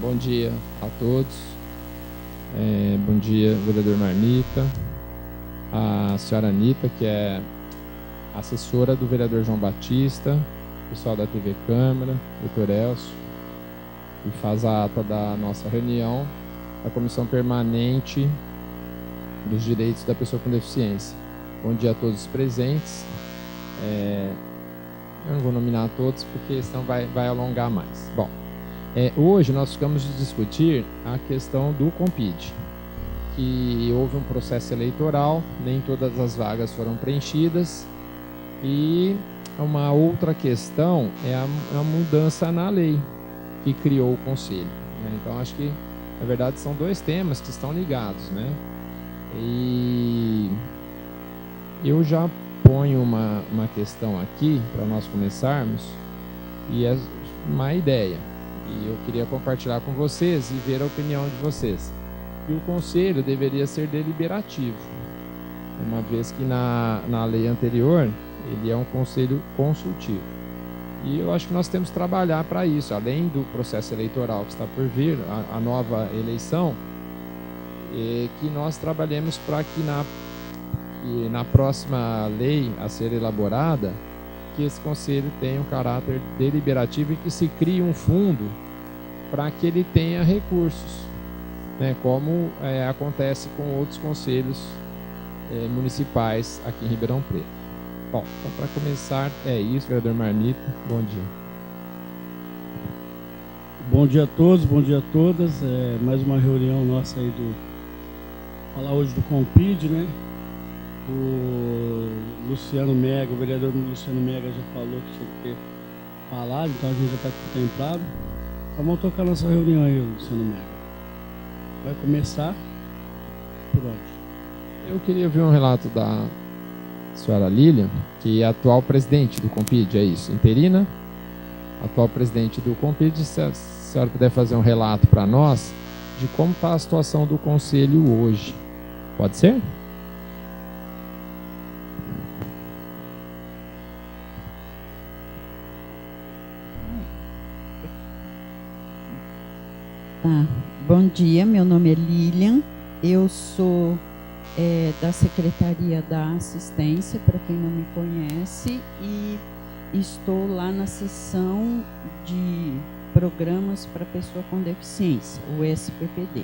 Bom dia a todos. Bom dia, vereador Marmita, a senhora Anitta, que é assessora do vereador João Batista, pessoal da TV Câmara, doutor Elcio, que faz a ata da nossa reunião da Comissão Permanente dos Direitos da Pessoa com Deficiência. Bom dia a todos os presentes. Eu não vou nominar todos, porque senão vai alongar mais. Bom, hoje nós ficamos de discutir a questão do CONPID, que houve um processo eleitoral, nem todas as vagas foram preenchidas, e uma outra questão é a mudança na lei que criou o Conselho, né? Então, acho que, na verdade, são dois temas que estão ligados, né? E eu já ponho uma questão aqui para nós começarmos, e é uma ideia, e eu queria compartilhar com vocês e ver a opinião de vocês. E o Conselho deveria ser deliberativo, uma vez que na lei anterior ele é um Conselho consultivo. E eu acho que nós temos que trabalhar para isso, além do processo eleitoral que está por vir, a nova eleição, que nós trabalhemos para que na próxima lei a ser elaborada, que esse conselho tenha um caráter deliberativo e que se crie um fundo para que ele tenha recursos, né, como acontece com outros conselhos municipais aqui em Ribeirão Preto. Bom, então para começar é isso, vereador Marmita, bom dia. Bom dia a todos, bom dia a todas. Mais uma reunião nossa aí falar hoje do CONPID, né? O Luciano Mega, o vereador Luciano Mega já falou que tinha que ter falado, então a gente já está contemplado. Então vamos tocar a nossa reunião aí, Luciano Mega. Vai começar por onde? Eu queria ver um relato da senhora Lília, que é a atual presidente do CONPID, é isso, interina, atual presidente do CONPID. Se a senhora puder fazer um relato para nós de como está a situação do Conselho hoje. Pode ser? Bom dia, meu nome é Lilian, eu sou da Secretaria da Assistência, para quem não me conhece, e estou lá na seção de programas para pessoa com deficiência, o SPPD.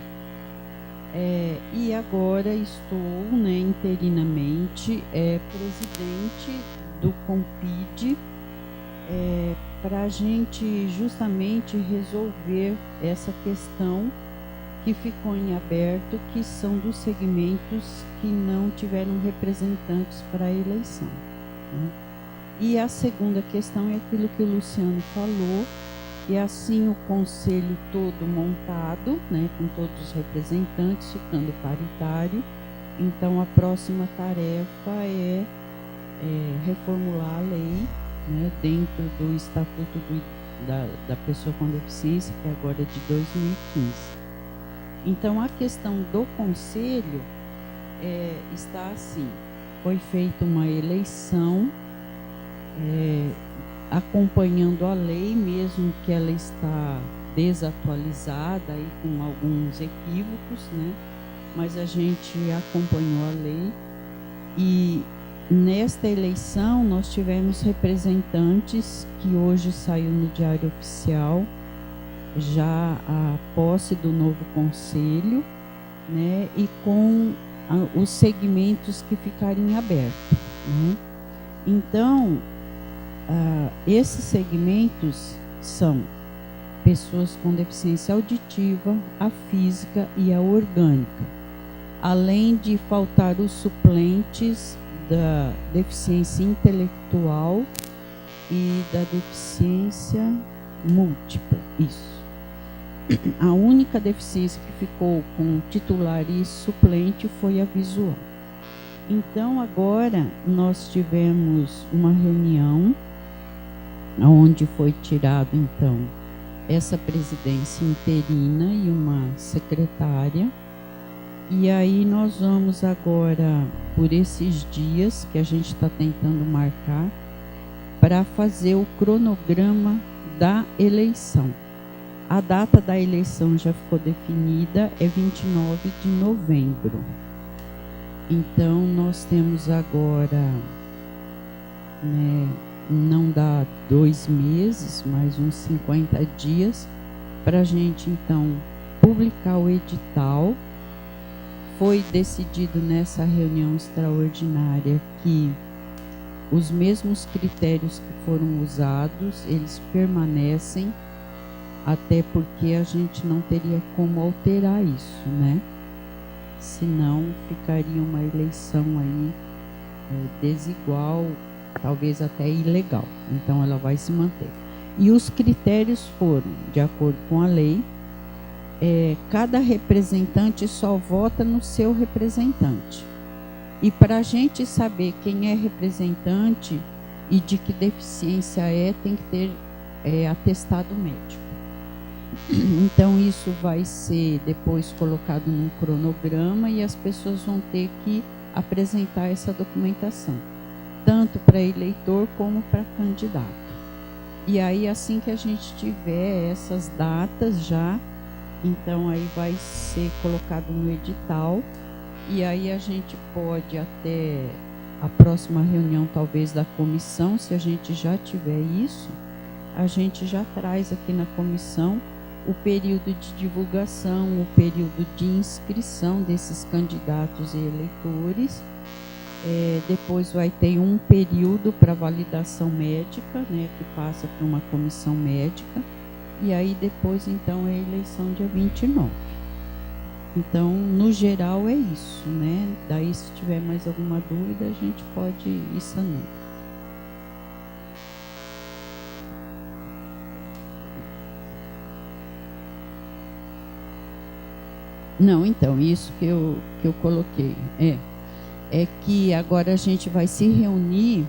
E agora estou, interinamente, presidente do CONPID, para a gente justamente resolver essa questão que ficou em aberto, que são dos segmentos que não tiveram representantes para a eleição, né? E a segunda questão é aquilo que o Luciano falou, que assim o conselho todo montado, né, com todos os representantes, ficando paritário. Então a próxima tarefa é reformular a lei, né, dentro do Estatuto da Pessoa com Deficiência, que agora é de 2015. Então, a questão do Conselho está assim: foi feita uma eleição, acompanhando a lei, mesmo que ela está desatualizada e com alguns equívocos, né? Mas a gente acompanhou a lei e nesta eleição nós tivemos representantes que hoje saiu no Diário Oficial já a posse do novo conselho, né, e com os segmentos que ficarem abertos, né? Então, esses segmentos são pessoas com deficiência auditiva, a física e a orgânica, além de faltar os suplentes da deficiência intelectual e da deficiência múltipla, isso. A única deficiência que ficou com titular e suplente foi a visual. Então, agora, nós tivemos uma reunião onde foi tirado, então, essa presidência interina e uma secretária. E aí nós vamos agora, por esses dias que a gente está tentando marcar, para fazer o cronograma da eleição. A data da eleição já ficou definida, é 29 de novembro. Então, nós temos agora, né, não dá 2 meses, mais uns 50 dias, para a gente, então, publicar o edital. Foi decidido nessa reunião extraordinária que os mesmos critérios que foram usados, eles permanecem, até porque a gente não teria como alterar isso, né? Senão ficaria uma eleição aí desigual, talvez até ilegal. Então ela vai se manter. E os critérios foram, de acordo com a lei, cada representante só vota no seu representante. E para a gente saber quem é representante e de que deficiência tem que ter atestado médico. Então isso vai ser depois colocado num cronograma e as pessoas vão ter que apresentar essa documentação, tanto para eleitor como para candidato. E aí, assim que a gente tiver essas datas já, então aí vai ser colocado no edital, e aí a gente pode até a próxima reunião talvez da comissão, se a gente já tiver isso, a gente já traz aqui na comissão o período de divulgação, o período de inscrição desses candidatos e eleitores. Depois vai ter um período para validação médica, né, que passa por uma comissão médica, e aí depois então é a eleição dia 29. Então, no geral é isso, né? Daí se tiver mais alguma dúvida, a gente pode ir sanando. Não, então, isso que eu coloquei é que agora a gente vai se reunir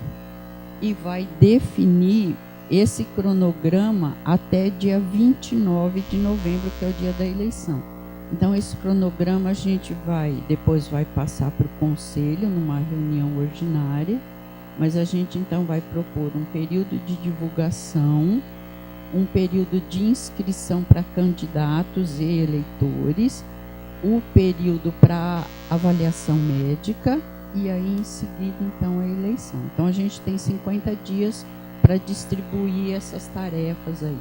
e vai definir esse cronograma até dia 29 de novembro, que é o dia da eleição. Então, esse cronograma a gente depois vai passar para o conselho numa reunião ordinária, mas a gente então vai propor um período de divulgação, um período de inscrição para candidatos e eleitores, o período para avaliação médica e aí em seguida então a eleição. Então a gente tem 50 dias para distribuir essas tarefas aí.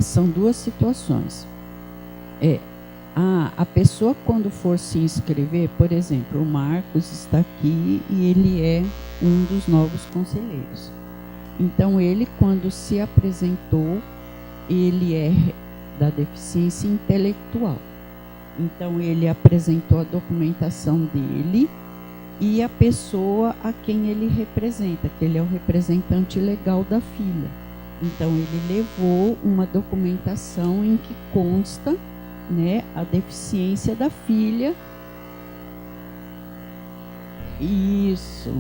São duas situações. A pessoa, quando for se inscrever, por exemplo, o Marcos está aqui e ele é um dos novos conselheiros. Então, ele, quando se apresentou, ele é da deficiência intelectual. Então, ele apresentou a documentação dele e a pessoa a quem ele representa, que ele é o representante legal da filha. Então, ele levou uma documentação em que consta, né, a deficiência da filha. Isso.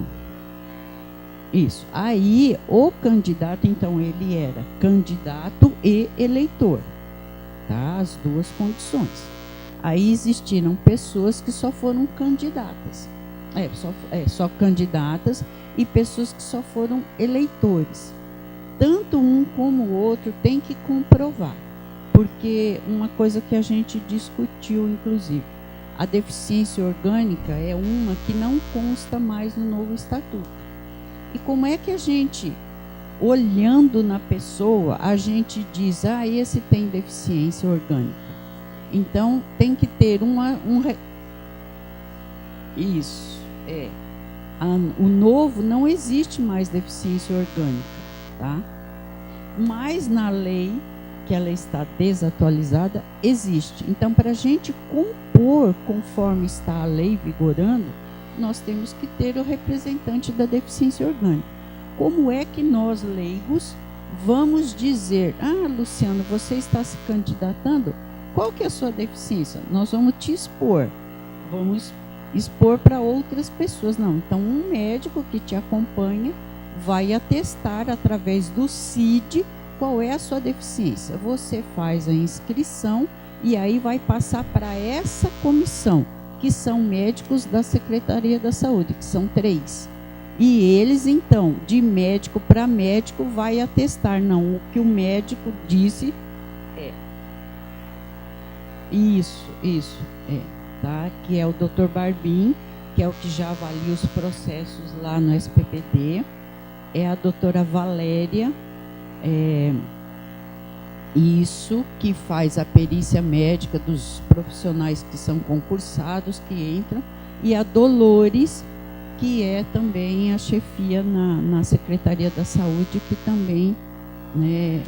Aí, o candidato, então, ele era candidato e eleitor, tá? As duas condições. Aí existiram pessoas que só foram candidatas. Só candidatas e pessoas que só foram eleitores. Tanto um como o outro tem que comprovar, porque uma coisa que a gente discutiu, inclusive, a deficiência orgânica é uma que não consta mais no novo estatuto. E como é que a gente, olhando na pessoa, a gente diz, esse tem deficiência orgânica? Então, tem que ter Isso, o novo não existe mais deficiência orgânica, tá? Mas na lei, que ela está desatualizada, existe. Então, para a gente compor conforme está a lei vigorando, nós temos que ter o representante da deficiência orgânica. Como é que nós, leigos, vamos dizer, Luciano, você está se candidatando? Qual que é a sua deficiência? Nós vamos te expor. Vamos expor para outras pessoas. Não, então um médico que te acompanha vai atestar através do CID qual é a sua deficiência. Você faz a inscrição e aí vai passar para essa comissão, que são médicos da Secretaria da Saúde, que são 3. E eles, então, de médico para médico, vai atestar, não, o que o médico disse é. Isso, tá? Que é o Dr. Barbim, que é o que já avalia os processos lá no SPPD, é a doutora Valéria, isso, que faz a perícia médica dos profissionais que são concursados, que entram, e a Dolores, que é também a chefia na Secretaria da Saúde, que também, né,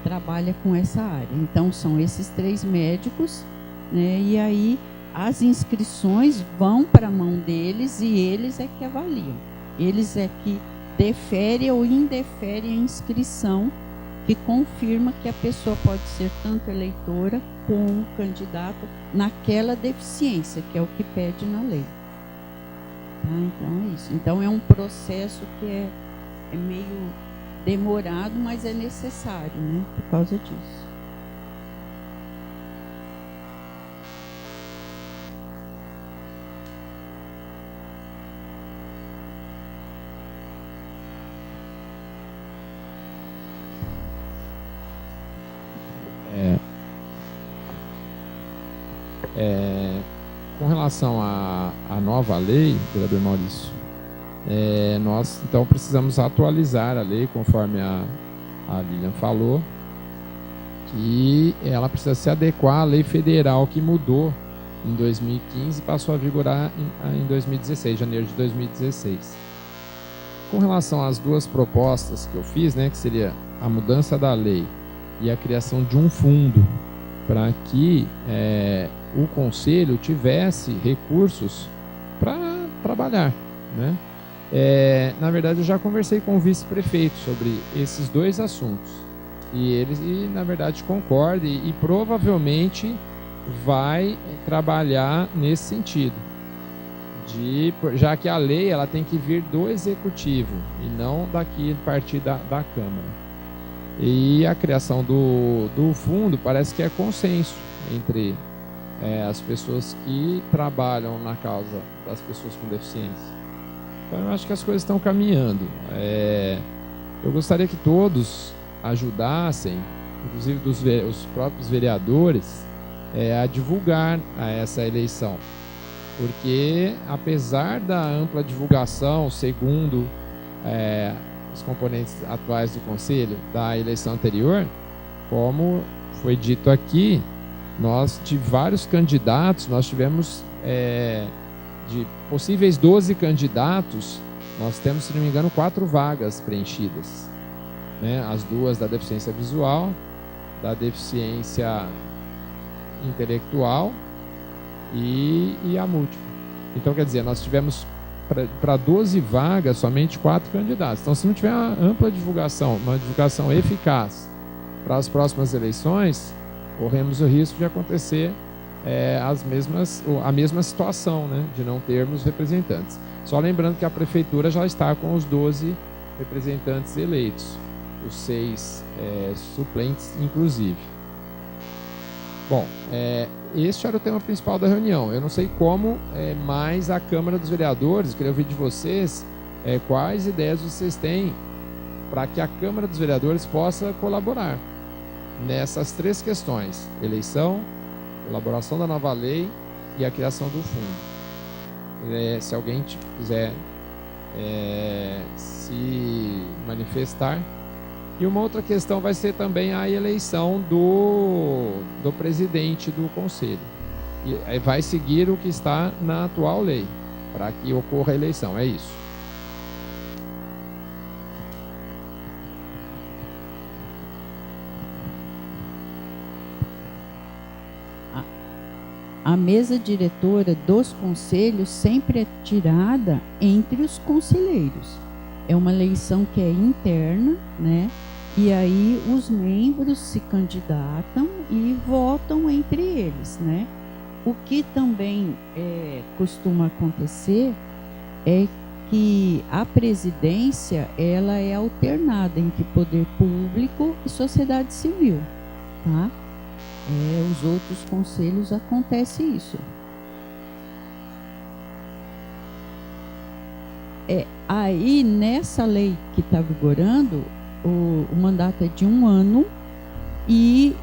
trabalha com essa área. Então, são esses 3 médicos, né, e aí as inscrições vão para a mão deles e eles é que avaliam. Eles é que deferem ou indeferem a inscrição, que confirma que a pessoa pode ser tanto eleitora como candidato naquela deficiência, que é o que pede na lei. Tá? Então é isso. Então é um processo que é meio demorado, mas é necessário, né, por causa disso. Com relação à nova lei, vereador Maurício, nós então precisamos atualizar a lei, conforme a Lilian falou, que ela precisa se adequar à lei federal que mudou em 2015 e passou a vigorar em 2016, janeiro de 2016. Com relação às 2 propostas que eu fiz, né, que seria a mudança da lei e a criação de um fundo para que o Conselho tivesse recursos para trabalhar, né? Na verdade, eu já conversei com o vice-prefeito sobre esses 2 assuntos e ele, na verdade, concorda e provavelmente vai trabalhar nesse sentido, já que a lei ela tem que vir do Executivo e não daqui a partir da Câmara. E a criação do fundo parece que é consenso entre as pessoas que trabalham na causa das pessoas com deficiência. Então eu acho que as coisas estão caminhando. Eu gostaria que todos ajudassem, inclusive os próprios vereadores, a divulgar essa eleição. Porque apesar da ampla divulgação, segundo os componentes atuais do Conselho da eleição anterior, como foi dito aqui, nós de vários candidatos, nós tivemos de possíveis 12 candidatos, nós temos, se não me engano, 4 vagas preenchidas, né? As 2 da deficiência visual, da deficiência intelectual e a múltipla. Então, quer dizer, nós tivemos para 12 vagas, somente 4 candidatos. Então, se não tiver uma ampla divulgação, uma divulgação eficaz para as próximas eleições, corremos o risco de acontecer a mesma situação, né, de não termos representantes. Só lembrando que a Prefeitura já está com os 12 representantes eleitos, os 6 suplentes, inclusive. Bom, este era o tema principal da reunião. Eu não sei como, mas a Câmara dos Vereadores, queria ouvir de vocês quais ideias vocês têm para que a Câmara dos Vereadores possa colaborar nessas 3 questões: eleição, elaboração da nova lei e a criação do fundo. Se alguém quiser se manifestar. E uma outra questão vai ser também a eleição do presidente do Conselho. E vai seguir o que está na atual lei, para que ocorra a eleição. É isso. A mesa diretora dos conselhos sempre é tirada entre os conselheiros. É uma eleição que é interna, né? E aí os membros se candidatam e votam entre eles, né? O que também costuma acontecer é que a presidência ela é alternada entre poder público e sociedade civil, tá? Os outros conselhos acontece isso. Aí, nessa lei que está vigorando, o mandato é de 1 ano e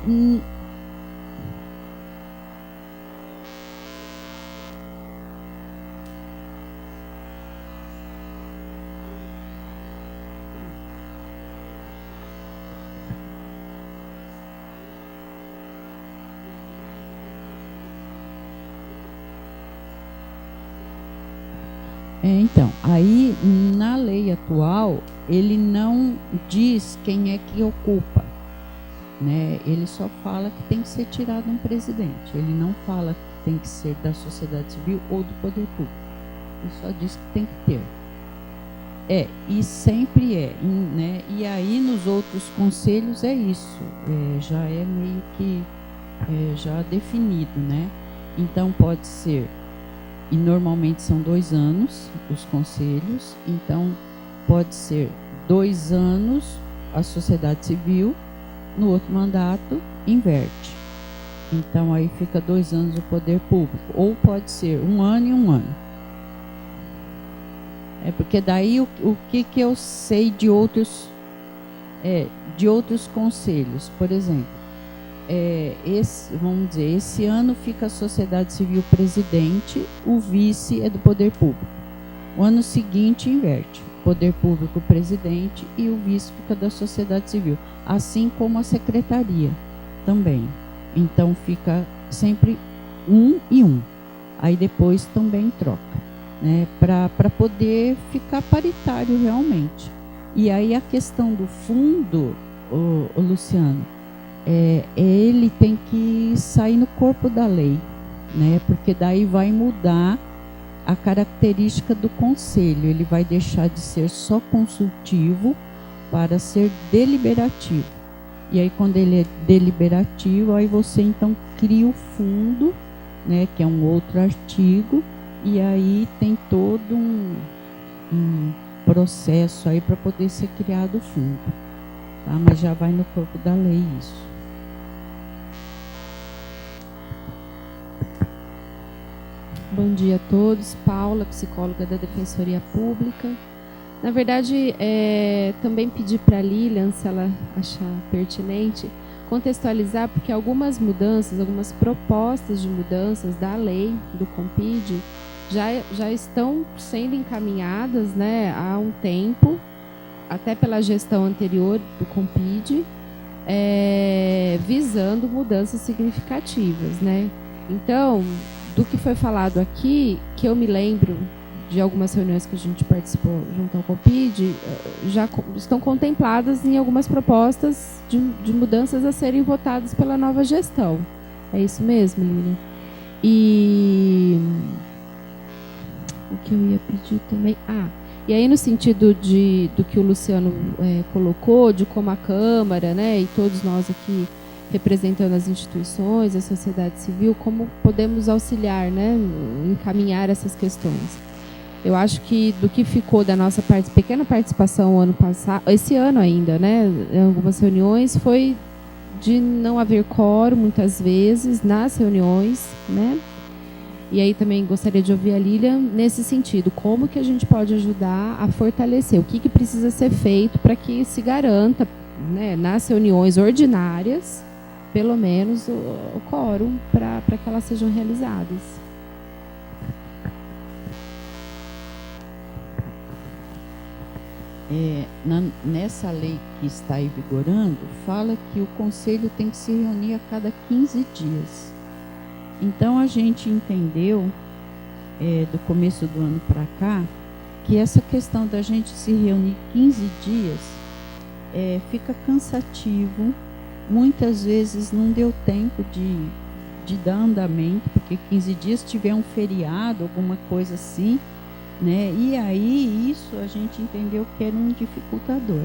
então, aí na lei atual, ele não diz quem é que ocupa, né? Ele só fala que tem que ser tirado um presidente. Ele não fala que tem que ser da sociedade civil ou do poder público. Ele só diz que tem que ter. E sempre né? E aí nos outros conselhos é isso. Já é meio que já definido, né? Então pode ser. E normalmente são 2 anos os conselhos, então pode ser 2 anos a sociedade civil, no outro mandato inverte. Então aí fica 2 anos o poder público, ou pode ser 1 ano e 1 ano. Porque daí o que eu sei de outros conselhos, por exemplo. Vamos dizer, esse ano fica a sociedade civil presidente, o vice é do poder público. O ano seguinte inverte, poder público presidente e o vice fica da sociedade civil, assim como a secretaria também. Então fica sempre 1 e 1. Aí depois também troca, né, para poder ficar paritário realmente. E aí a questão do fundo, o Luciano, ele tem que sair no corpo da lei, né? Porque daí vai mudar a característica do conselho. Ele vai deixar de ser só consultivo para ser deliberativo. E aí quando ele é deliberativo, aí você então cria o fundo, né? Que é um outro artigo, e aí tem todo um processo aí para poder ser criado o fundo, tá? Mas já vai no corpo da lei isso. Bom dia a todos. Paula, psicóloga da Defensoria Pública. Na verdade, também pedi para a Lilian, se ela achar pertinente, contextualizar, porque algumas mudanças, algumas propostas de mudanças da lei do CONPID já estão sendo encaminhadas, né, há um tempo, até pela gestão anterior do CONPID, visando mudanças significativas, né? Então, do que foi falado aqui, que eu me lembro de algumas reuniões que a gente participou junto ao CONPID, já estão contempladas em algumas propostas de mudanças a serem votadas pela nova gestão. É isso mesmo, Lilian? E o que eu ia pedir também... e aí no sentido do que o Luciano colocou, de como a Câmara, né, e todos nós aqui representando as instituições, a sociedade civil, como podemos auxiliar, né, encaminhar essas questões. Eu acho que do que ficou da nossa pequena participação ano passado, esse ano ainda, né, em algumas reuniões, foi de não haver quórum muitas vezes nas reuniões, né? E aí também gostaria de ouvir a Lilian nesse sentido, como que a gente pode ajudar a fortalecer, o que precisa ser feito para que se garanta, né, nas reuniões ordinárias, pelo menos o quórum para que elas sejam realizadas. Nessa lei que está aí vigorando, fala que o conselho tem que se reunir a cada 15 dias. Então a gente entendeu, do começo do ano para cá, que essa questão da gente se reunir 15 dias fica cansativo. Muitas vezes não deu tempo de dar andamento, porque 15 dias tiver um feriado, alguma coisa assim, né? E aí isso a gente entendeu que era um dificultador,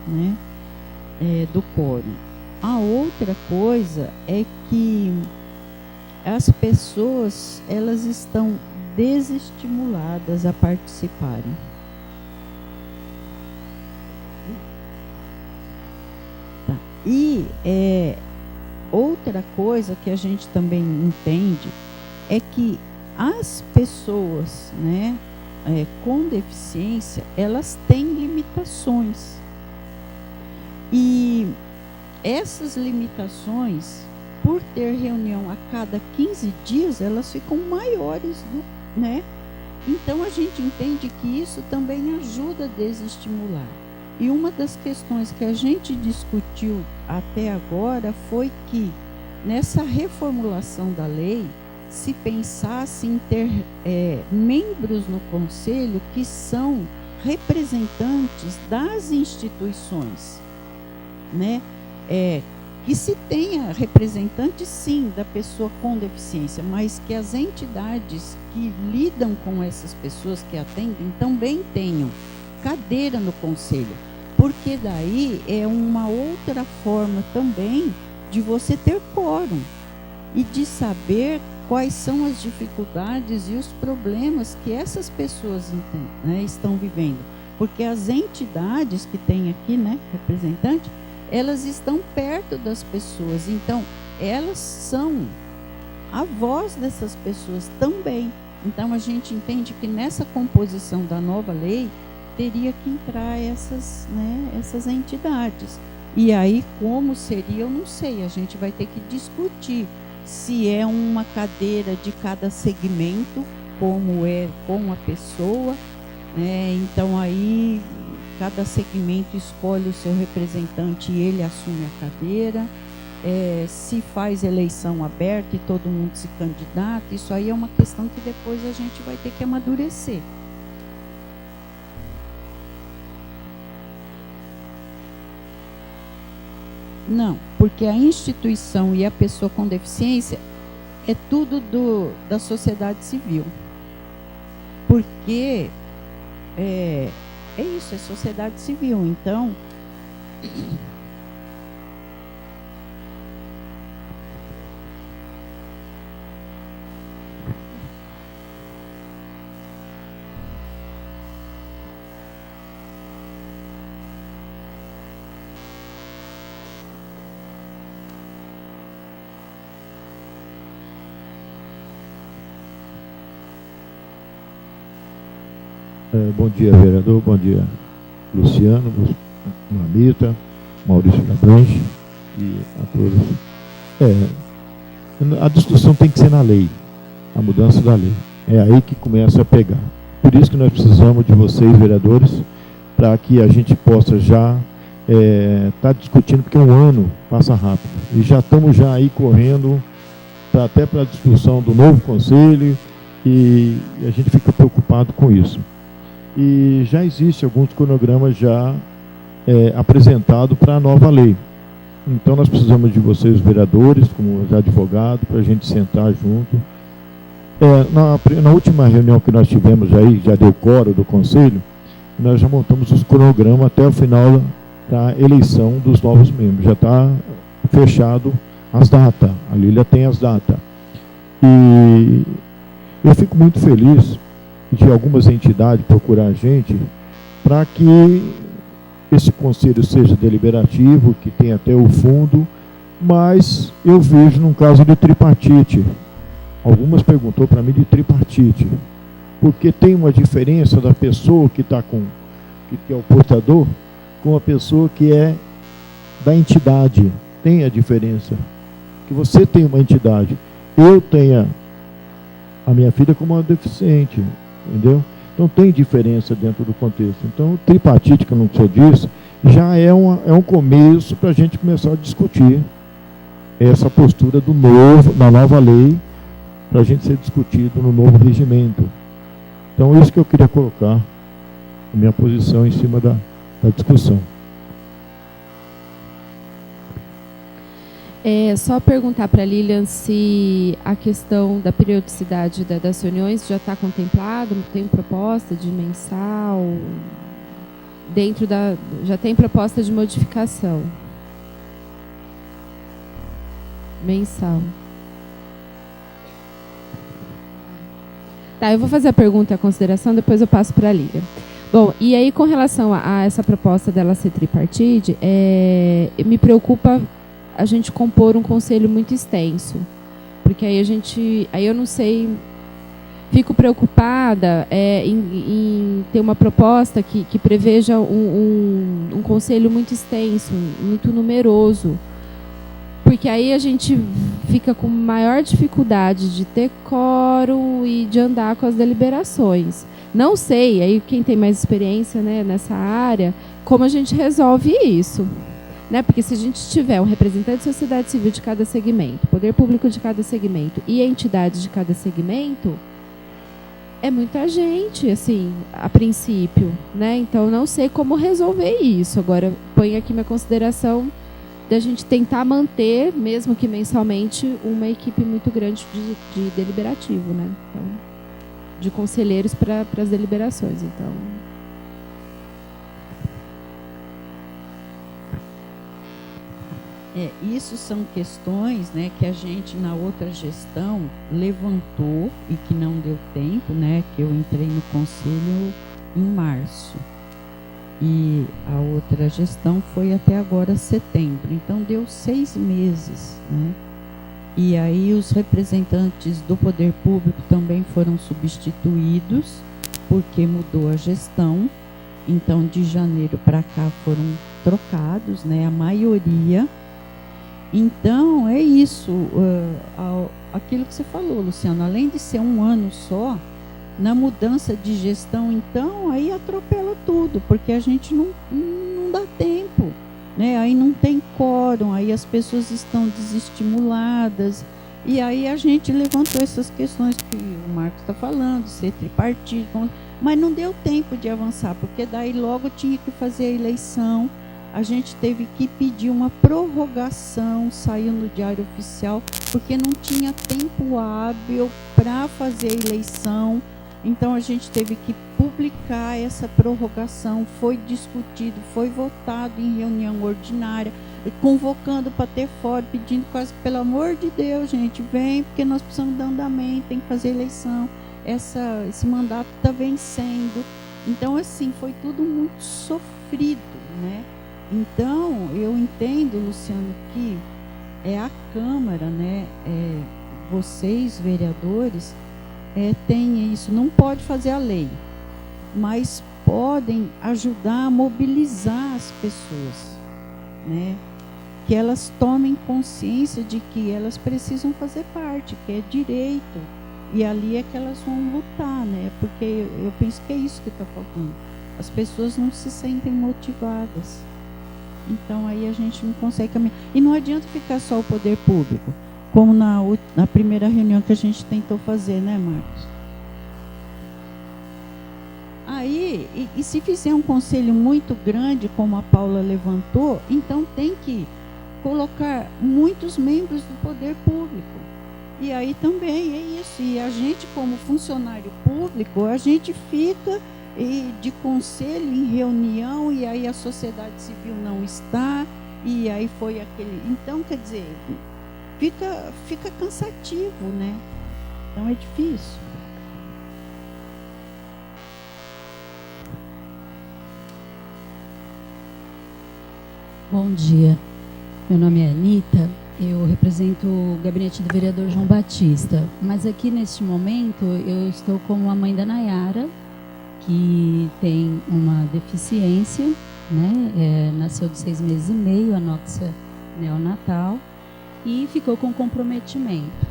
né? Do quórum. A outra coisa é que as pessoas, elas estão desestimuladas a participarem. E outra coisa que a gente também entende é que as pessoas, né, com deficiência, elas têm limitações. E essas limitações, por ter reunião a cada 15 dias, elas ficam maiores, né? Então a gente entende que isso também ajuda a desestimular. E uma das questões que a gente discutiu até agora foi que, nessa reformulação da lei, se pensasse em ter membros no conselho que são representantes das instituições, né? Que se tenha representante, sim, da pessoa com deficiência, mas que as entidades que lidam com essas pessoas, que atendem, também tenham cadeira no conselho. Porque daí é uma outra forma também de você ter quórum e de saber quais são as dificuldades e os problemas que essas pessoas estão vivendo. Porque as entidades que tem aqui, né, representante, elas estão perto das pessoas. Então, elas são a voz dessas pessoas também. Então, a gente entende que nessa composição da nova lei, teria que entrar essas entidades. E aí, como seria, eu não sei. A gente vai ter que discutir se é uma cadeira de cada segmento, como é com a pessoa. Então, aí, cada segmento escolhe o seu representante e ele assume a cadeira. Se faz eleição aberta e todo mundo se candidata, isso aí é uma questão que depois a gente vai ter que amadurecer. Não, porque a instituição e a pessoa com deficiência é tudo da sociedade civil. Porque é isso, é sociedade civil. Então, bom dia, vereador, bom dia, Luciano, Mamita, Maurício Labranche e a todos. A discussão tem que ser na lei, a mudança da lei. É aí que começa a pegar. Por isso que nós precisamos de vocês, vereadores, para que a gente possa já estar discutindo, porque um ano passa rápido. E já estamos já aí correndo até para a discussão do novo conselho e a gente fica preocupado com isso. E já existe alguns cronogramas já apresentados para a nova lei. Então nós precisamos de vocês, vereadores, como os advogados, para a gente sentar junto. Na última reunião que nós tivemos aí, já deu quórum do conselho, nós já montamos os cronogramas até o final da eleição dos novos membros. Já está fechado as datas, a Lília tem as datas. E eu fico muito feliz de algumas entidades procurar a gente para que esse conselho seja deliberativo, que tenha até o fundo, mas eu vejo num caso de tripartite. Algumas perguntou para mim de tripartite, porque tem uma diferença da pessoa que está que é o portador, com a pessoa que é da entidade. Tem a diferença. Que você tem uma entidade, eu tenho a minha filha como uma deficiente, entendeu? Então tem diferença dentro do contexto. Então o tripartite, que eu não sou disso, já é um começo para a gente começar a discutir essa postura da nova lei, para a gente ser discutido no novo regimento. Então isso que eu queria colocar a minha posição em cima da discussão. Só perguntar para a Lilian se a questão da periodicidade das reuniões já está contemplado, tem proposta de mensal, já tem proposta de modificação mensal. Tá, eu vou fazer a pergunta e a consideração, depois eu passo para a Lilian. Bom, e aí com relação a essa proposta dela ser tripartite, me preocupa a gente compor um conselho muito extenso. Porque aí eu não sei, fico preocupada em ter uma proposta que preveja um conselho muito extenso, muito numeroso. Porque aí a gente fica com maior dificuldade de ter quórum e de andar com as deliberações. Não sei, aí quem tem mais experiência, né, nessa área, como a gente resolve isso. Né? Porque se a gente tiver um representante de sociedade civil de cada segmento, poder público de cada segmento e entidades de cada segmento, é muita gente, assim, a princípio. Né? Então, não sei como resolver isso. Agora, ponho aqui minha consideração da gente tentar manter, mesmo que mensalmente, uma equipe muito grande de deliberativo, né? Então, de conselheiros para as deliberações. Então, isso são questões, né, que a gente na outra gestão levantou e que não deu tempo, né, que eu entrei no conselho em março. E a outra gestão foi até agora setembro, então deu 6 meses, né? E aí os representantes do poder público também foram substituídos, porque mudou a gestão. Então, de janeiro para cá foram trocados, né? A maioria. Então, é isso. Aquilo que você falou, Luciano, além de ser um ano só, na mudança de gestão, então, aí atropela tudo, porque a gente não dá tempo, né? Aí não tem quórum, aí as pessoas estão desestimuladas, e aí a gente levantou essas questões que o Marcos está falando, ser tripartite, mas não deu tempo de avançar, porque daí logo tinha que fazer a eleição, a gente teve que pedir uma prorrogação, saiu no Diário Oficial, porque não tinha tempo hábil para fazer a eleição. Então, a gente teve que publicar essa prorrogação, foi discutido, foi votado em reunião ordinária, convocando para ter fórum, pedindo quase, pelo amor de Deus, gente, vem, porque nós precisamos dar andamento, tem que fazer eleição, esse mandato está vencendo. Então, assim, foi tudo muito sofrido, né? Então, eu entendo, Luciano, que a Câmara, né, vocês, vereadores, tem isso, não pode fazer a lei, mas podem ajudar a mobilizar as pessoas, né? Que elas tomem consciência de que elas precisam fazer parte, que é direito, e ali é que elas vão lutar, né? Porque eu penso que é isso que está faltando. As pessoas não se sentem motivadas. Então aí a gente não consegue caminhar. E não adianta ficar só o poder público, como na primeira reunião que a gente tentou fazer, né, Marcos? Aí, e se fizer um conselho muito grande, como a Paula levantou, então tem que colocar muitos membros do poder público. E aí também é isso. E a gente, como funcionário público, a gente fica de conselho em reunião, e aí a sociedade civil não está, e aí foi aquele... Então, quer dizer, fica cansativo, né? Então é difícil. Bom dia, meu nome é Anitta, eu represento o gabinete do vereador João Batista, mas aqui neste momento eu estou como a mãe da Nayara, que tem uma deficiência, né? Nasceu de 6 meses e meio, anóxia neonatal, e ficou com comprometimento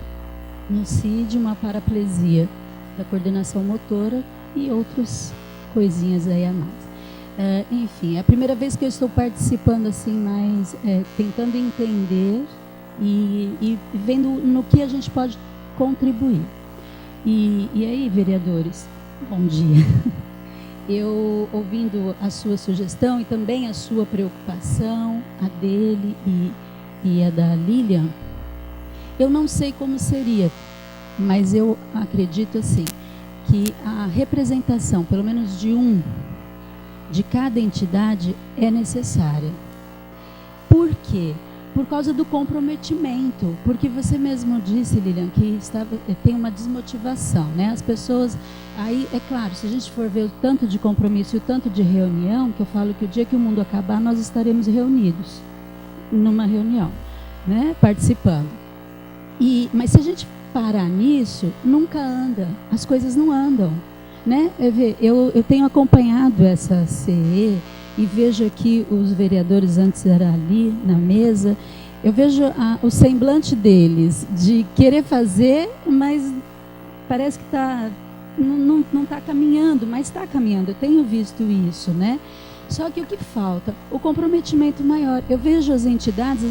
no CID, uma paraplesia da coordenação motora e outras coisinhas aí a mais. Enfim, é a primeira vez que eu estou participando assim, mais tentando entender e vendo no que a gente pode contribuir. E aí, vereadores, bom dia. Eu, ouvindo a sua sugestão e também a sua preocupação, a dele e a da Lilian, eu não sei como seria, mas eu acredito assim, que a representação, pelo menos de cada entidade, é necessária. Por quê? por causa do comprometimento, porque você mesmo disse, Lilian, que tem uma desmotivação, né? As pessoas, aí é claro, se a gente for ver o tanto de compromisso e o tanto de reunião, que eu falo que o dia que o mundo acabar, nós estaremos reunidos numa reunião, né? Participando. Mas se a gente parar nisso, nunca anda, as coisas não andam, né? Eu tenho acompanhado essa CE e vejo aqui os vereadores, antes era ali na mesa, eu vejo o semblante deles de querer fazer, mas parece que não está caminhando, mas está caminhando. Eu tenho visto isso, né? Só que o que falta? O comprometimento maior. Eu vejo as entidades,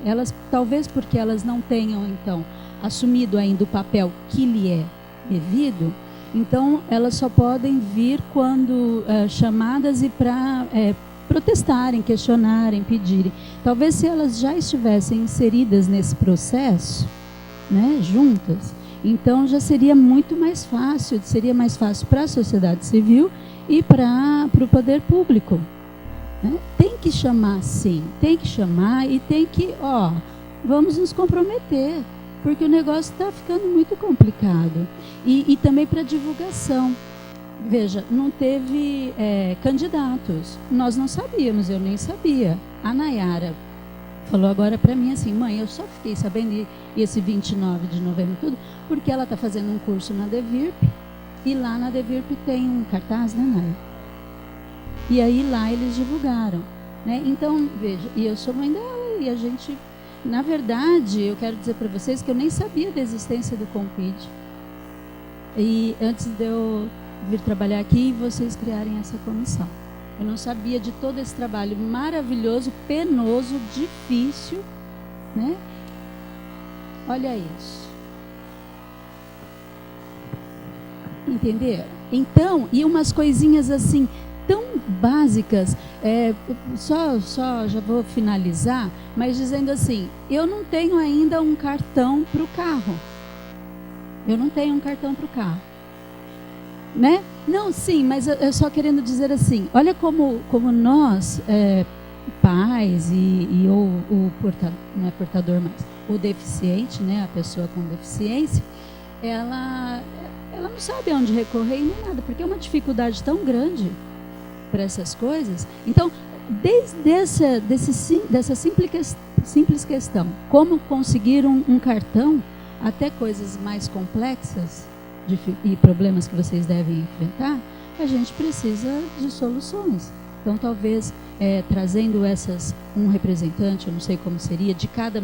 elas, talvez porque elas não tenham, então, assumido ainda o papel que lhe é devido, então elas só podem vir quando chamadas e para protestarem, questionarem, pedirem. Talvez se elas já estivessem inseridas nesse processo, né, juntas, então já seria muito mais fácil, para a sociedade civil e para o poder público. Né? Tem que chamar sim, tem que chamar e tem que, vamos nos comprometer, porque o negócio está ficando muito complicado. E também para divulgação. Veja, não teve candidatos. Nós não sabíamos, eu nem sabia. A Nayara falou agora para mim assim, mãe, eu só fiquei sabendo esse 29 de novembro tudo, porque ela está fazendo um curso na DEVIRP, e lá na DEVIRP tem um cartaz, né, Nayara? E aí lá eles divulgaram. Né? Então, veja, e eu sou mãe dela, e a gente... Na verdade, eu quero dizer para vocês que eu nem sabia da existência do Compid. E antes de eu vir trabalhar aqui, vocês criarem essa comissão. Eu não sabia de todo esse trabalho maravilhoso, penoso, difícil, né? Olha isso. Entenderam? Então, e umas coisinhas assim, tão básicas, só já vou finalizar, mas dizendo assim, eu não tenho ainda um cartão para o carro. Eu não tenho um cartão para o carro. Né? Não, sim, mas eu só querendo dizer assim, olha como nós, pais ou o portador, não é portador mais, o deficiente, né, a pessoa com deficiência, ela não sabe aonde recorrer e nem nada, porque é uma dificuldade tão grande para essas coisas. Então, desde dessa simples questão, como conseguir um cartão, até coisas mais complexas e problemas que vocês devem enfrentar, a gente precisa de soluções. Então, talvez trazendo um representante, eu não sei como seria, de cada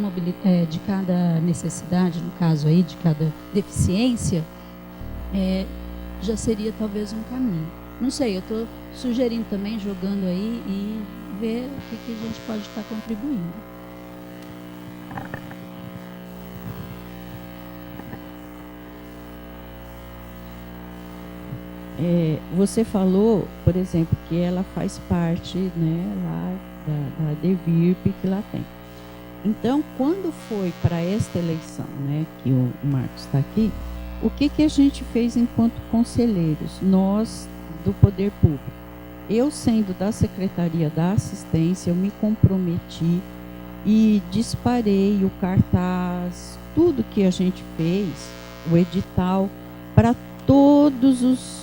necessidade, no caso aí, de cada deficiência, já seria talvez um caminho. Não sei, eu estou sugerindo também, jogando aí e ver o que a gente pode estar contribuindo. Você falou, por exemplo, que ela faz parte, né, lá da DEVIRP que lá tem. Então, quando foi para esta eleição, né, que o Marcos está aqui, o que a gente fez enquanto conselheiros, nós do Poder Público? Eu, sendo da Secretaria da Assistência, eu me comprometi e disparei o cartaz, tudo que a gente fez, o edital, para todos os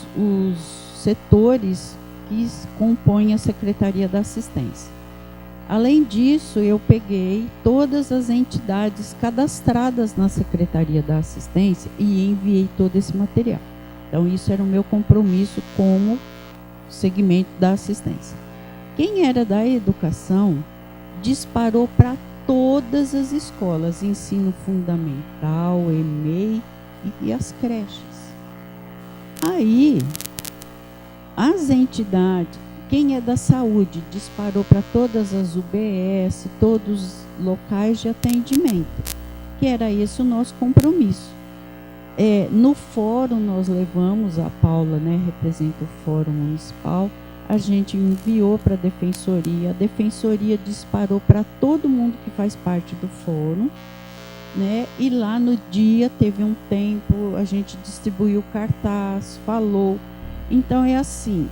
setores que compõem a Secretaria da Assistência. Além disso, eu peguei todas as entidades cadastradas na Secretaria da Assistência e enviei todo esse material. Então, isso era o meu compromisso como segmento da assistência. Quem era da educação disparou para todas as escolas, ensino fundamental, EMEI e as creches. Aí, as entidades, quem é da saúde, disparou para todas as UBS, todos os locais de atendimento, que era esse o nosso compromisso. No fórum, nós levamos, a Paula, né, representa o Fórum Municipal, a gente enviou para a Defensoria disparou para todo mundo que faz parte do fórum, né? E lá no dia, teve um tempo, a gente distribuiu cartaz, falou. Então, é assim,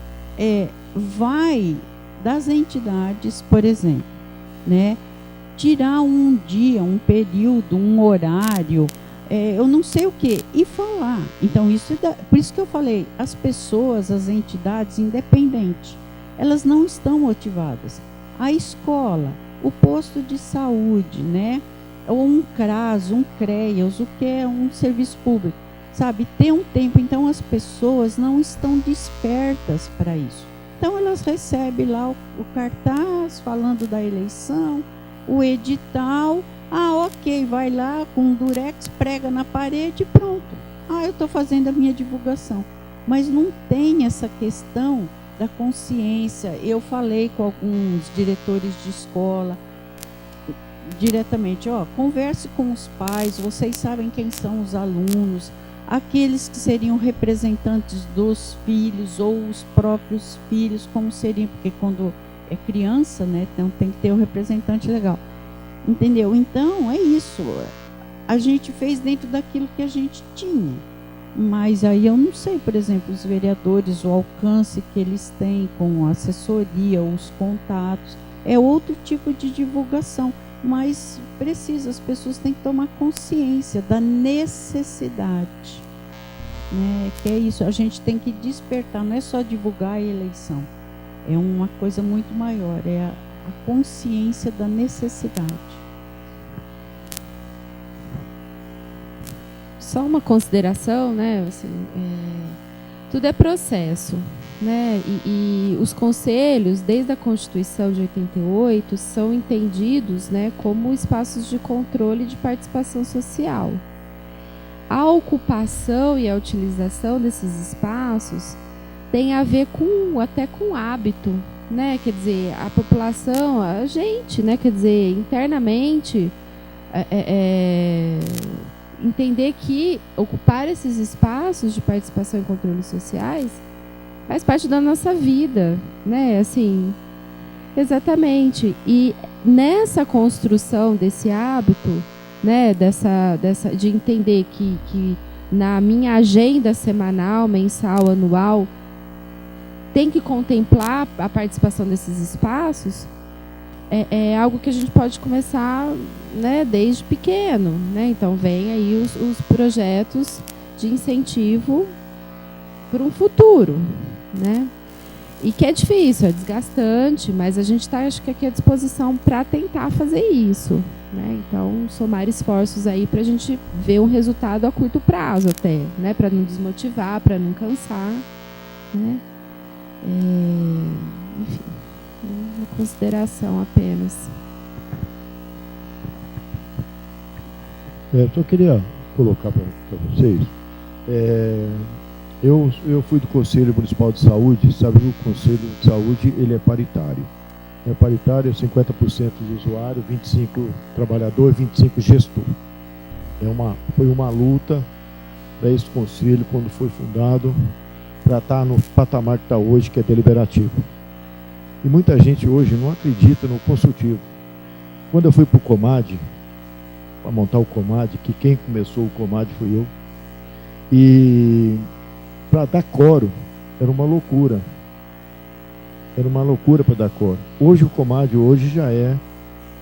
vai das entidades, por exemplo, né? tirar um dia, um período, um horário, eu não sei o que, e falar. Então, por isso que eu falei, as pessoas, as entidades independentes, elas não estão motivadas. A escola, o posto de saúde, né? Ou um CRAS, um CREAS, o que é um serviço público, sabe? Ter um tempo. Então, as pessoas não estão despertas para isso. Então, elas recebem lá o cartaz falando da eleição, o edital. Ok, vai lá com um durex, prega na parede e pronto. Eu estou fazendo a minha divulgação. Mas não tem essa questão da consciência. Eu falei com alguns diretores de escola diretamente, converse com os pais, vocês sabem quem são os alunos, aqueles que seriam representantes dos filhos ou os próprios filhos, como seriam, porque quando é criança, né, então tem que ter o representante legal. Entendeu? Então, é isso. A gente fez dentro daquilo que a gente tinha. Mas aí eu não sei, por exemplo, os vereadores, o alcance que eles têm com a assessoria, os contatos. É outro tipo de divulgação. Mas as pessoas têm que tomar consciência da necessidade. Né? Que é isso, a gente tem que despertar, não é só divulgar a eleição. É uma coisa muito maior, é a consciência da necessidade. Só uma consideração, né? Assim, tudo é processo, né? E os conselhos, desde a Constituição de 88, são entendidos, né, como espaços de controle e de participação social. A ocupação e a utilização desses espaços tem a ver até com hábito, né? Quer dizer, a população, a gente, né? Quer dizer, internamente, entender que ocupar esses espaços de participação e controles sociais faz parte da nossa vida, né? Assim, exatamente. E nessa construção desse hábito, né? De entender que na minha agenda semanal, mensal, anual, tem que contemplar a participação desses espaços, é algo que a gente pode começar, né, desde pequeno, né? Então vem aí os projetos de incentivo para um futuro, né? E que é difícil, é desgastante, mas a gente está, acho que aqui à disposição para tentar fazer isso, né? Então somar esforços aí para a gente ver um resultado a curto prazo até, né? Para não desmotivar, para não cansar, né? Enfim, uma consideração apenas. Eu só queria colocar para vocês, eu fui do Conselho Municipal de Saúde, sabe que o Conselho de Saúde ele é paritário. É paritário, 50% de usuário, 25 trabalhador, 25 gestor. Foi uma luta para esse conselho, quando foi fundado, para estar no patamar que está hoje, que é deliberativo. E muita gente hoje não acredita no consultivo. Quando eu fui para o Comad, para montar o Comad, que quem começou o Comad fui eu, e para dar coro, era uma loucura. Era uma loucura para dar coro. Hoje o Comad já é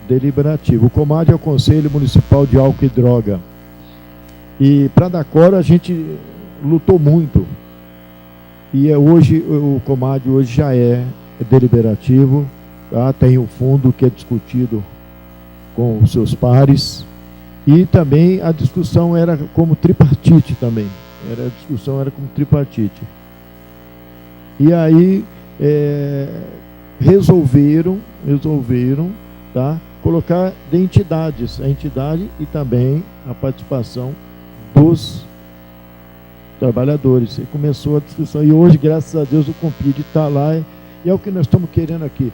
deliberativo. O Comad é o Conselho Municipal de Álcool e Droga. E para dar coro a gente lutou muito. E hoje o Comad já é deliberativo, tá? Tem o fundo que é discutido com os seus pares. E também a discussão era como tripartite também. A discussão era como tripartite. E aí resolveram, tá, colocar de entidades, a entidade e também a participação dos trabalhadores. E começou a discussão. E hoje, graças a Deus, o Compid está lá e é o que nós estamos querendo aqui.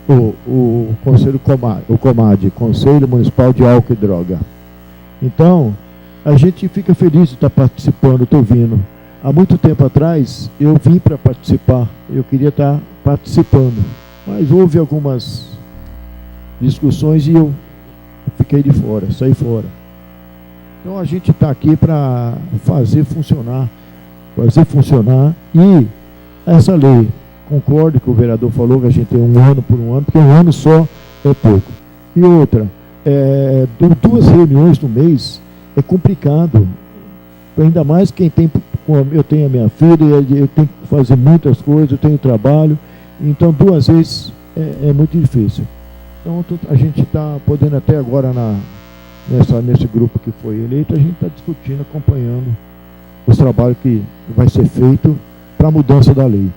O Conselho Comad, Conselho Municipal de Álcool e Droga. Então, a gente fica feliz de estar participando, estou vindo. Há muito tempo atrás, eu vim para participar, eu queria estar participando, mas houve algumas discussões e eu fiquei de fora, saí fora. Então, a gente está aqui para fazer funcionar e essa lei, concordo que o vereador falou que a gente tem um ano por um ano, porque um ano só é pouco. E outra, 2 reuniões no mês é complicado. Ainda mais quem tem, eu tenho a minha filha, eu tenho que fazer muitas coisas, eu tenho trabalho, então 2 vezes é muito difícil. Então a gente está podendo até agora nesse grupo que foi eleito, a gente está discutindo, acompanhando os trabalhos que vai ser feito para a mudança da lei.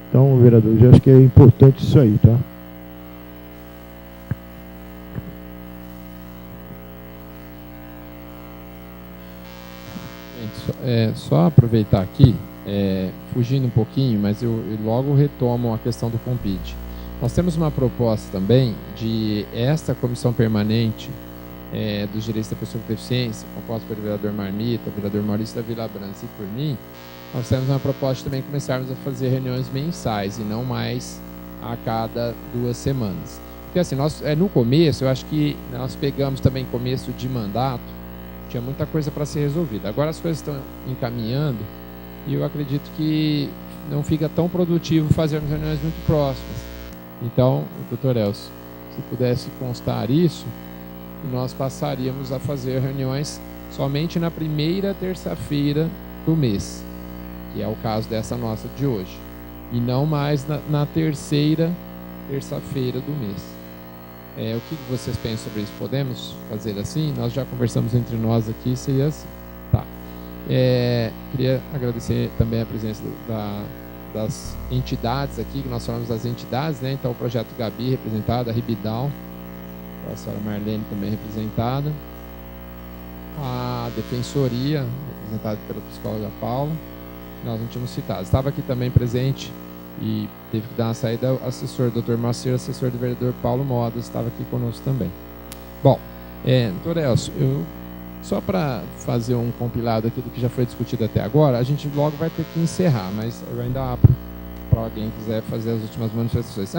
Então, vereador, eu acho que é importante isso aí, tá? Só aproveitar aqui, fugindo um pouquinho, mas eu logo retomo a questão do Compid. Nós temos uma proposta também de esta comissão permanente dos direitos da pessoa com deficiência, composta pelo vereador Marmita, vereador Maurício da Vila Branca e por mim. Nós temos uma proposta também de começarmos a fazer reuniões mensais e não mais a cada 2 semanas. Porque assim, no começo, eu acho que nós pegamos também começo de mandato, tinha muita coisa para ser resolvida. Agora as coisas estão encaminhando e eu acredito que não fica tão produtivo fazermos reuniões muito próximas. Então, doutor Elcio, se pudesse constar isso, nós passaríamos a fazer reuniões somente na primeira terça-feira do mês, que é o caso dessa nossa de hoje, e não mais na terceira terça-feira do mês. O que vocês pensam sobre isso? Podemos fazer assim? Nós já conversamos entre nós aqui, seria assim. Tá. Queria agradecer também a presença das entidades aqui, que nós falamos das entidades, né? Então, o Projeto Gabi representado, a Ribidal, a senhora Marlene também representada, a Defensoria, representada pela psicóloga Paula, nós não tínhamos citado. Estava aqui também presente e teve que dar uma saída o assessor, Dr. Marcelo, assessor do vereador Paulo Modas, estava aqui conosco também. Bom, doutor Elcio, só para fazer um compilado aqui do que já foi discutido até agora, a gente logo vai ter que encerrar, mas eu ainda abro para alguém que quiser fazer as últimas manifestações.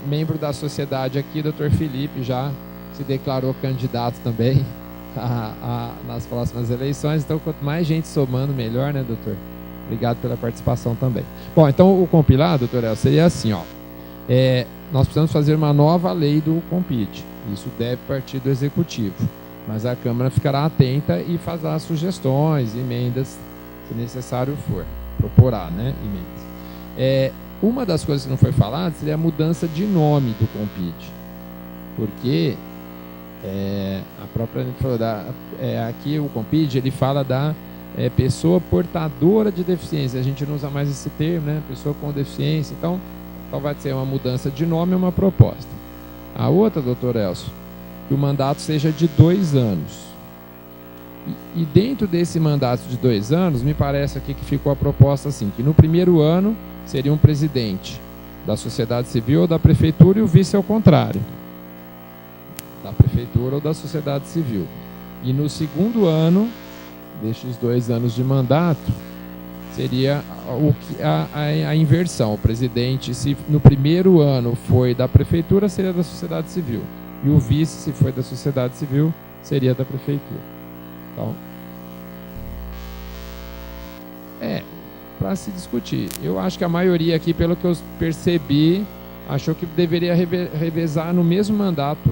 Membro da sociedade aqui, Dr. Felipe, já se declarou candidato também nas próximas eleições, então quanto mais gente somando, melhor, né, doutor? Obrigado pela participação também. Bom, então o compilado, doutor El, seria assim, nós precisamos fazer uma nova lei do Compid. Isso deve partir do Executivo, mas a Câmara ficará atenta e fará sugestões, emendas, se necessário for, proporá, né, emendas. Uma das coisas que não foi falada seria a mudança de nome do Compid, porque a própria gente falou aqui o Compid, ele fala da pessoa portadora de deficiência. A gente não usa mais esse termo, né? Pessoa com deficiência. Então vai ser uma mudança de nome, uma proposta. A outra, doutor Elcio, que o mandato seja de 2 anos. E dentro desse mandato de 2 anos, me parece aqui que ficou a proposta assim, que no primeiro ano seria um presidente da sociedade civil ou da prefeitura e o vice ao contrário, da prefeitura ou da sociedade civil. E no segundo ano, destes 2 anos de mandato, seria a inversão. O presidente, se no primeiro ano foi da prefeitura, seria da sociedade civil. E o vice, se foi da sociedade civil, seria da prefeitura. Então, para se discutir. Eu acho que a maioria aqui, pelo que eu percebi, achou que deveria revezar no mesmo mandato.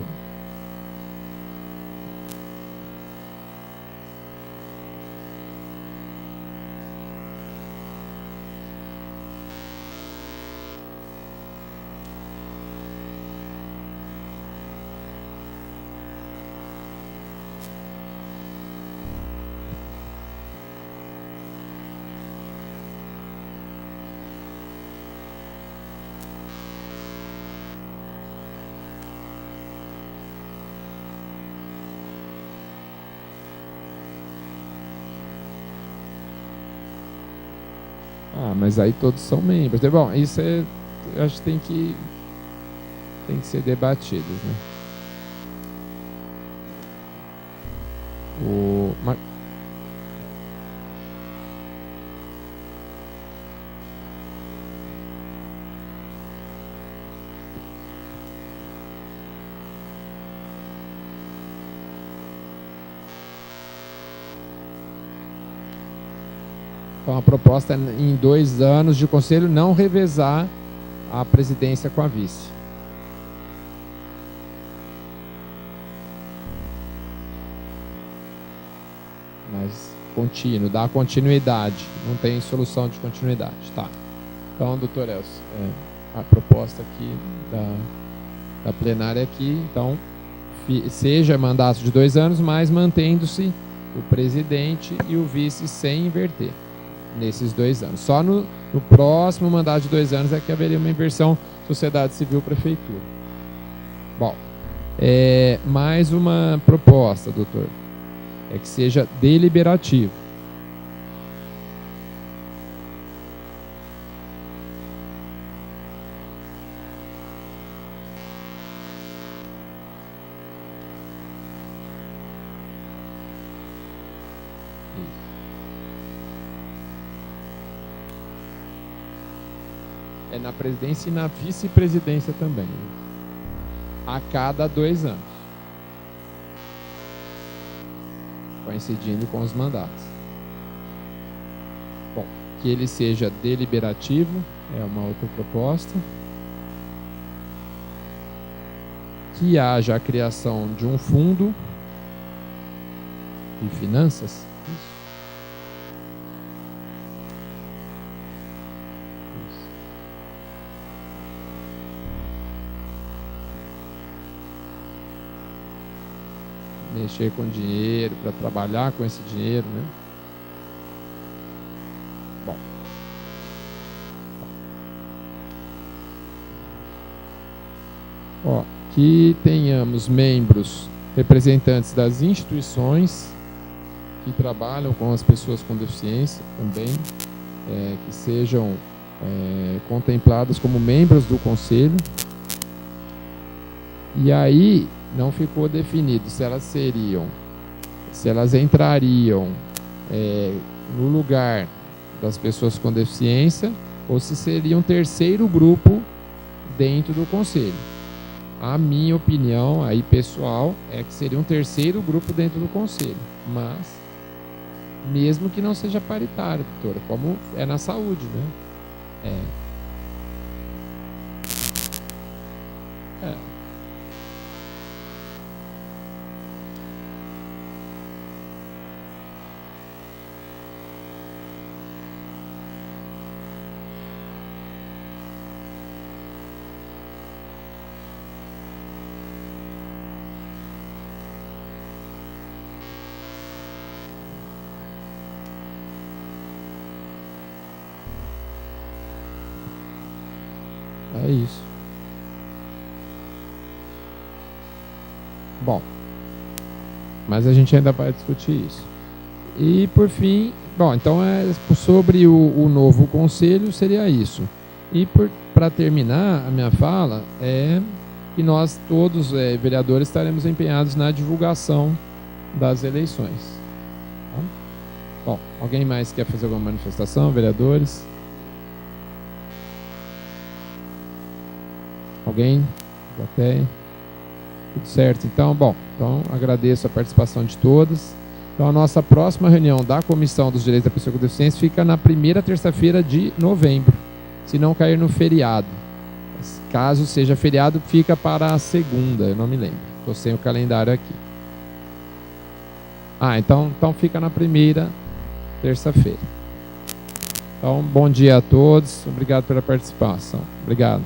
Mas aí todos são membros. Bom, isso eu acho que tem que ser debatido, né? Então, a proposta é em 2 anos de conselho não revezar a presidência com a vice. mais contínuo, dá continuidade, não tem solução de continuidade. Tá. Então, doutor Elcio, a proposta aqui da plenária aqui, então, seja mandato de 2 anos, mas mantendo-se o presidente e o vice sem inverter nesses 2 anos. Só no próximo mandato de 2 anos é que haveria uma inversão sociedade civil-prefeitura. Bom, mais uma proposta, doutor, é que seja deliberativo. Na presidência e na vice-presidência também, a cada 2 anos, coincidindo com os mandatos. Bom, que ele seja deliberativo é uma outra proposta. Que haja a criação de um fundo de finanças. Mexer com dinheiro, para trabalhar com esse dinheiro, né? Bom. Ó, que tenhamos membros representantes das instituições que trabalham com as pessoas com deficiência também, que sejam contempladas como membros do conselho. E aí não ficou definido se elas entrariam no lugar das pessoas com deficiência ou se seria um terceiro grupo dentro do conselho. A minha opinião aí pessoal é que seria um terceiro grupo dentro do conselho, mas mesmo que não seja paritário, doutora, como é na saúde, né? É isso. Bom, mas a gente ainda vai discutir isso. E por fim, bom, então sobre o novo conselho seria isso. E para terminar a minha fala, que nós todos, vereadores, estaremos empenhados na divulgação das eleições. Tá? Bom, alguém mais quer fazer alguma manifestação, vereadores? Alguém? Plateia? Tudo certo. Então, bom, agradeço a participação de todos. Então, a nossa próxima reunião da Comissão dos Direitos da Pessoa com Deficiência fica na primeira terça-feira de novembro, se não cair no feriado. Caso seja feriado, fica para a segunda, eu não me lembro. Estou sem o calendário aqui. Então fica na primeira terça-feira. Então, bom dia a todos. Obrigado pela participação. Obrigado.